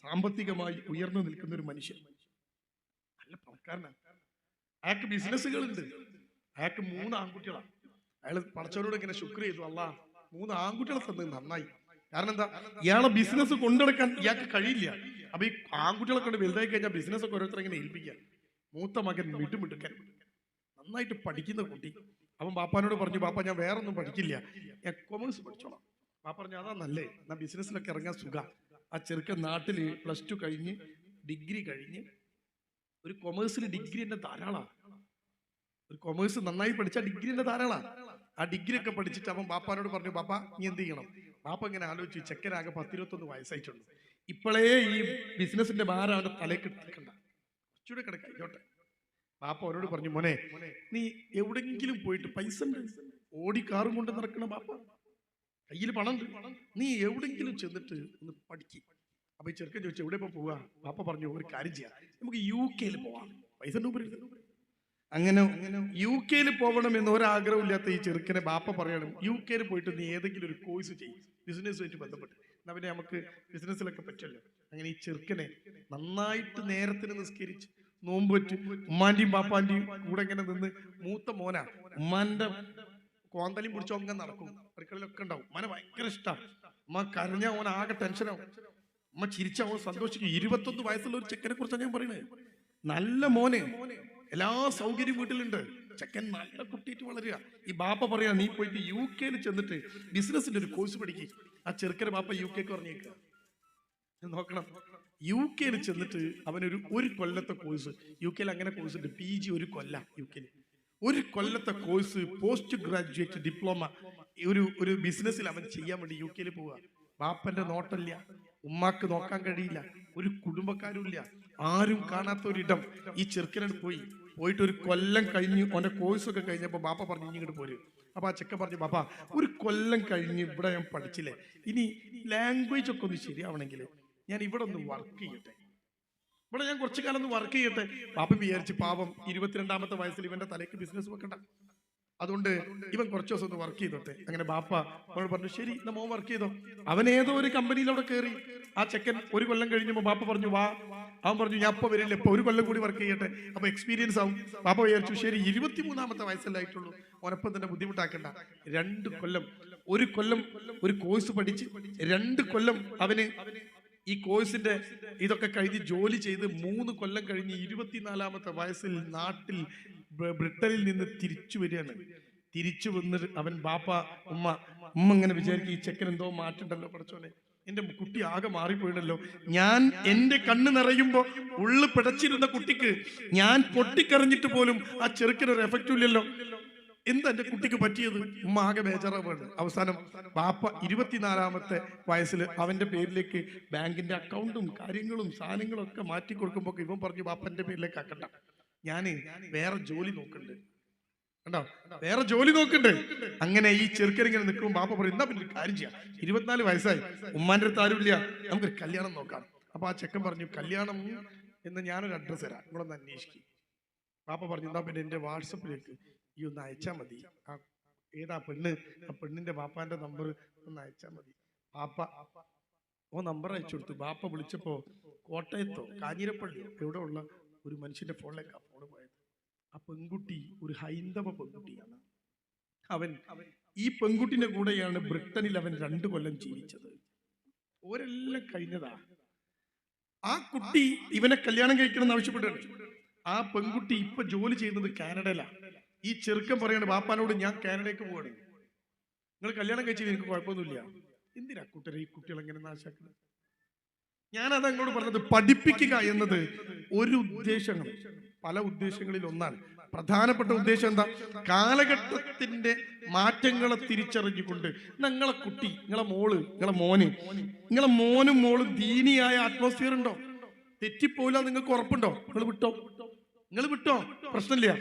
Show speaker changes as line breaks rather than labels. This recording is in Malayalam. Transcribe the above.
സാമ്പത്തികമായി ഉയർന്നു നിൽക്കുന്ന ഒരു മനുഷ്യൻ, നല്ല പണക്കാരനാണ്. അയാൾക്ക് ബിസിനസ്സുകളുണ്ട്. അയാൾക്ക് 3 ആൺകുട്ടികളാണ്. അയാൾ പടച്ചവനോട് ഇങ്ങനെ ശുക്ർ ചെയ്തു, അല്ലാ 3 ആൺകുട്ടികളെ തന്നത് നന്നായി. കാരണം എന്താ, ഇയാളെ ബിസിനസ് കൊണ്ടെടുക്കാൻ ഇയാൾക്ക് കഴിയില്ല. അപ്പൊ ഈ ആൺകുട്ടികളെ കൊണ്ട് വലുതായി കഴിഞ്ഞാൽ ബിസിനസ് ഒക്കെ ഓരോരുത്തർ ഇങ്ങനെ ഏൽപ്പിക്കുക. മൂത്ത മകൻ മിടുമിടുക്കൻ, നന്നായിട്ട് പഠിക്കുന്ന കുട്ടി. അവൻ ബാപ്പാനോട് പറഞ്ഞു, ബാപ്പ ഞാൻ വേറൊന്നും പഠിക്കില്ല, ഞാൻ കൊമേഴ്സ് പഠിച്ചോളാം. ബാപ്പ പറഞ്ഞു അതാ നല്ലേ, എന്നാ ബിസിനസ്സിലൊക്കെ ഇറങ്ങാൻ സുഖ. ആ ചെറുക്കൻ നാട്ടില് +2 കഴിഞ്ഞ് ഡിഗ്രി കഴിഞ്ഞ്, ഒരു കൊമേഴ്സിൽ ഡിഗ്രി തന്നെ ധാരാളമാണ്. ഒരു കൊമേഴ്സ് നന്നായി പഠിച്ച ഡിഗ്രി തന്നെ ധാരാളമാണ്. ആ ഡിഗ്രി ഒക്കെ പഠിച്ചിട്ട് അവൻ ബാപ്പാനോട് പറഞ്ഞു, ബാപ്പ നീ എന്ത് ചെയ്യണം? ബാപ്പ ഇങ്ങനെ ആലോചിച്ചു, ചെക്കനാകെ 10-21 വയസ്സായിട്ടുള്ളൂ. ഇപ്പോഴേ ഈ ബിസിനസിന്റെ ഭാരമാണ് തലേക്ക് എടുക്കണ്ട, കുറച്ചുകൂടെ കിടക്കോട്ടെ. ബാപ്പ അവരോട് പറഞ്ഞു, മോനെ നീ എവിടെങ്കിലും പോയിട്ട്, പൈസ ഉണ്ട്, ഓടിക്കാറും കൊണ്ട് നടക്കണ ബാപ്പ, കയ്യിൽ പണം ഉണ്ട്, നീ എവിടെങ്കിലും ചെന്നിട്ട് ഒന്ന് പഠിക്കും. അപ്പൊ ഈ ചെറുക്കൻ ചോദിച്ചു എവിടെ ഇപ്പൊ പോവാ? ബാപ്പ പറഞ്ഞു ഒരു കാര്യം ചെയ്യാം, നമുക്ക് UK പോവാം, പൈസ അങ്ങനെ UK പോകണം എന്ന് ഒരാഗ്രഹം ഇല്ലാത്ത ഈ ചെറുക്കനെ ബാപ്പ പറയണം, UK പോയിട്ട് നീ ഏതെങ്കിലും ഒരു കോഴ്സ് ചെയ്യും, ബിസിനസ്സുമായിട്ട് ബന്ധപ്പെട്ട്, എന്നാ പിന്നെ നമുക്ക് ബിസിനസ്സിലൊക്കെ പറ്റല്ലോ. അങ്ങനെ ഈ ചെറുക്കനെ നന്നായിട്ട് നേരത്തിന് നിസ്കരിച്ച് നോമ്പ് വെച്ച് ഉമ്മാന്റെയും ബാപ്പാന്റെയും കൂടെ ഇങ്ങനെ നിന്ന്, മൂത്ത മോനാ, ഉമ്മാന്റെ കോന്തലും പിടിച്ചോ അങ്ങനെ നടക്കും, അടുക്കളയിലൊക്കെ ഉണ്ടാവും. ഉമ്മാനെ ഭയങ്കര ഇഷ്ടമാണ്. ഉമ്മ കരഞ്ഞ ഓൻ ആകെ ടെൻഷനാവും, ഉമ്മ ചിരിച്ച ഓൻ സന്തോഷിക്കും. 21 വയസ്സുള്ള ഒരു ചെക്കനെ കുറിച്ചാണ് ഞാൻ പറയുന്നത്. നല്ല മോന്, എല്ലാ സൗകര്യം വീട്ടിലുണ്ട്, ചെക്കൻ നല്ല കുട്ടിയിട്ട് വളരുക. ഈ ബാപ്പ പറയാ നീ പോയിട്ട് UK ചെന്നിട്ട് ബിസിനസിന്റെ ഒരു കോഴ്സ് പഠിക്കും. ആ ചെറുക്കനെ ബാപ്പ UK പറഞ്ഞേക്കുക. നോക്കണം, UK ചെന്നിട്ട് അവനൊരു കൊല്ലത്തെ കോഴ്സ്, UK അങ്ങനെ കോഴ്സ് ഉണ്ട്, PG 1 കൊല്ലം UK, 1 കൊല്ലത്തെ കോഴ്സ്, പോസ്റ്റ് ഗ്രാജുവേറ്റ് ഡിപ്ലോമ, ഒരു ബിസിനസ്സിൽ അവൻ ചെയ്യാൻ വേണ്ടി UK പോവുക. ബാപ്പന്റെ നോട്ടമില്ല, ഉമ്മാക്ക് നോക്കാൻ കഴിയില്ല, ഒരു കുടുംബക്കാരും ഇല്ല, ആരും കാണാത്ത ഒരിടം. ഈ ചെറുക്കനോട് പോയിട്ട് 1 കൊല്ലം കഴിഞ്ഞ് അവന്റെ കോഴ്സൊക്കെ കഴിഞ്ഞപ്പോ ബാപ്പ പറഞ്ഞു ഇങ്ങോട്ട് പോരും. അപ്പൊ ആ ചെക്കൻ പറഞ്ഞു, ബാപ്പ 1 കൊല്ലം കഴിഞ്ഞ് ഇവിടെ ഞാൻ പഠിച്ചില്ലേ, ഇനി ലാംഗ്വേജ് ഒക്കെ ഒന്ന് ശരിയാവണമെങ്കിൽ ഞാൻ ഇവിടെ ഒന്ന് വർക്ക് ചെയ്യട്ടെ, ഇവിടെ ഞാൻ കുറച്ചു കാലം ഒന്ന് വർക്ക് ചെയ്യട്ടെ. ബാപ്പ വിചാരിച്ച് പാവം 22ാമത്തെ വയസ്സിൽ ഇവന്റെ തലയ്ക്ക് ബിസിനസ് വെക്കണ്ട, അതുകൊണ്ട് ഇവൻ കുറച്ച് ദിവസം ഒന്ന് വർക്ക് ചെയ്തോട്ടെ. അങ്ങനെ ബാപ്പ അവനോട് പറഞ്ഞു ശരി എന്നാ മോൻ വർക്ക് ചെയ്തോ. അവൻ ഏതോ ഒരു കമ്പനിയിലവിടെ കയറി. ആ ചെക്കൻ 1 കൊല്ലം കഴിഞ്ഞപ്പോ ബാപ്പ പറഞ്ഞു വാ. അവൻ പറഞ്ഞു ഞാൻ ഇപ്പൊ വരില്ല, ഇപ്പൊ 1 കൊല്ലം കൂടി വർക്ക് ചെയ്യട്ടെ, അപ്പൊ എക്സ്പീരിയൻസ് ആവും. ബാപ്പ വിചാരിച്ചു ശരി, 23ാമത്തെ വയസ്സല്ലായിട്ടുള്ളൂ, ഓനപ്പം തന്നെ ബുദ്ധിമുട്ടാക്കണ്ട. 2 കൊല്ലം 1 കൊല്ലം ഒരു കോഴ്സ് പഠിച്ച് 2 കൊല്ലം അവന് ഈ കോഴ്സിന്റെ ഇതൊക്കെ കഴിഞ്ഞ് ജോലി ചെയ്ത് 3 കൊല്ലം കഴിഞ്ഞ് 24ാമത്തെ വയസ്സിൽ നാട്ടിൽ ബ്രിട്ടനിൽ നിന്ന് തിരിച്ചു വരികയാണ്. തിരിച്ചു വന്നിട്ട് അവൻ ബാപ്പ ഉമ്മ ഇങ്ങനെ വിചാരിക്കും, ഈ ചെക്കൻ എന്തോ മാറ്റുണ്ടല്ലോ, പഠിച്ചോനെ എന്റെ കുട്ടി ആകെ മാറിപ്പോയിട്ടല്ലോ. ഞാൻ എന്റെ കണ്ണ് നിറയുമ്പോ ഉള്ളു പിടച്ചിരുന്ന കുട്ടിക്ക് ഞാൻ പൊട്ടിക്കറിഞ്ഞിട്ട് പോലും ആ ചെറുക്കിനൊരു എഫക്റ്റും ഇല്ലല്ലോ, എന്താ എന്റെ കുട്ടിക്ക് പറ്റിയത്? ഉമ്മ ആകെ ബേജാറാവാണ്. അവസാനം ബാപ്പ 24ാമത്തെ വയസ്സിൽ അവന്റെ പേരിലേക്ക് ബാങ്കിന്റെ അക്കൗണ്ടും കാര്യങ്ങളും സാധനങ്ങളും ഒക്കെ മാറ്റി കൊടുക്കുമ്പോ ഇവൻ പറഞ്ഞു ബാപ്പന്റെ പേരിലേക്ക് ആക്കണ്ട, ഞാന് വേറെ ജോലി നോക്കണ്ട്, കണ്ടോ വേറെ ജോലി നോക്കണ്ട്. അങ്ങനെ ഈ ചെറുക്കനിങ്ങനെ നിൽക്കുമ്പോൾ ബാപ്പ പറയും എന്നാ പിന്നെ ഒരു കാര്യം ചെയ്യാം, 24 വയസ്സായി, ഉമ്മാന്റെ അടുത്ത് ആരുമില്ല, നമുക്കൊരു കല്യാണം നോക്കാം. അപ്പൊ ആ ചെക്കൻ പറഞ്ഞു കല്യാണം എന്ന് ഞാനൊരു അഡ്രസ്സ് തരാം, നിങ്ങളൊന്ന് അന്വേഷിക്കും. ബാപ്പ പറഞ്ഞു എന്താ പിന്നെ എന്റെ വാട്സപ്പിലേക്ക് ഈ ഒന്ന് അയച്ചാൽ മതി, ആ ഏതാ പെണ്ണ്, ആ പെണ്ണിന്റെ ബാപ്പാന്റെ നമ്പർ ഒന്ന് അയച്ചാൽ മതി. ബാപ്പ നമ്പർ അയച്ചു കൊടുത്തു. ബാപ്പ വിളിച്ചപ്പോ കോട്ടയത്തോ കാഞ്ഞിരപ്പള്ളിയോ എവിടെ ഉള്ള ഒരു മനുഷ്യന്റെ ഫോണിലേക്കാണ് ഫോണ് പോയത്. ആ പെൺകുട്ടി ഒരു ഹൈന്ദവ പെൺകുട്ടിയാണ്. ഈ പെൺകുട്ടിന്റെ കൂടെയാണ് ബ്രിട്ടനിൽ അവൻ 2 കൊല്ലം ജീവിച്ചത്. ഓരെല്ലാം കഴിഞ്ഞതാ. ആ കുട്ടി ഇവനെ കല്യാണം കഴിക്കണമെന്ന് ആവശ്യപ്പെട്ടാണ്. ആ പെൺകുട്ടി ഇപ്പൊ ജോലി ചെയ്യുന്നത് കാനഡയിലാണ്. ഈ ചെറുക്കൻ പറയാണ് ബാപ്പാനോട് ഞാൻ കാനഡയ്ക്ക് പോവാണ്, നിങ്ങൾ കല്യാണം കഴിച്ചത് എനിക്ക് കുഴപ്പമൊന്നുമില്ല, എന്തിനാ കൂട്ടരെ ഈ കുട്ടികൾ എങ്ങനെ നാശാക്കുന്നത്? ഞാനത് അങ്ങോട്ട് പറഞ്ഞത്, പഠിപ്പിക്കുക എന്നത് ഒരു ഉദ്ദേശങ്ങൾ, പല ഉദ്ദേശങ്ങളിൽ ഒന്നാണ്. പ്രധാനപ്പെട്ട ഉദ്ദേശം എന്താ? കാലഘട്ടത്തിന്റെ മാറ്റങ്ങളെ തിരിച്ചറിഞ്ഞുകൊണ്ട് നിങ്ങളെ കുട്ടി, നിങ്ങളെ മോള്, നിങ്ങളെ മോനും മോളും ദീനിയായ അറ്റ്മോസ്ഫിയർ ഉണ്ടോ, തെറ്റിപ്പോയില്ല നിങ്ങൾക്ക് ഉറപ്പുണ്ടോ, നിങ്ങൾ വിട്ടോ പ്രശ്നമില്ല.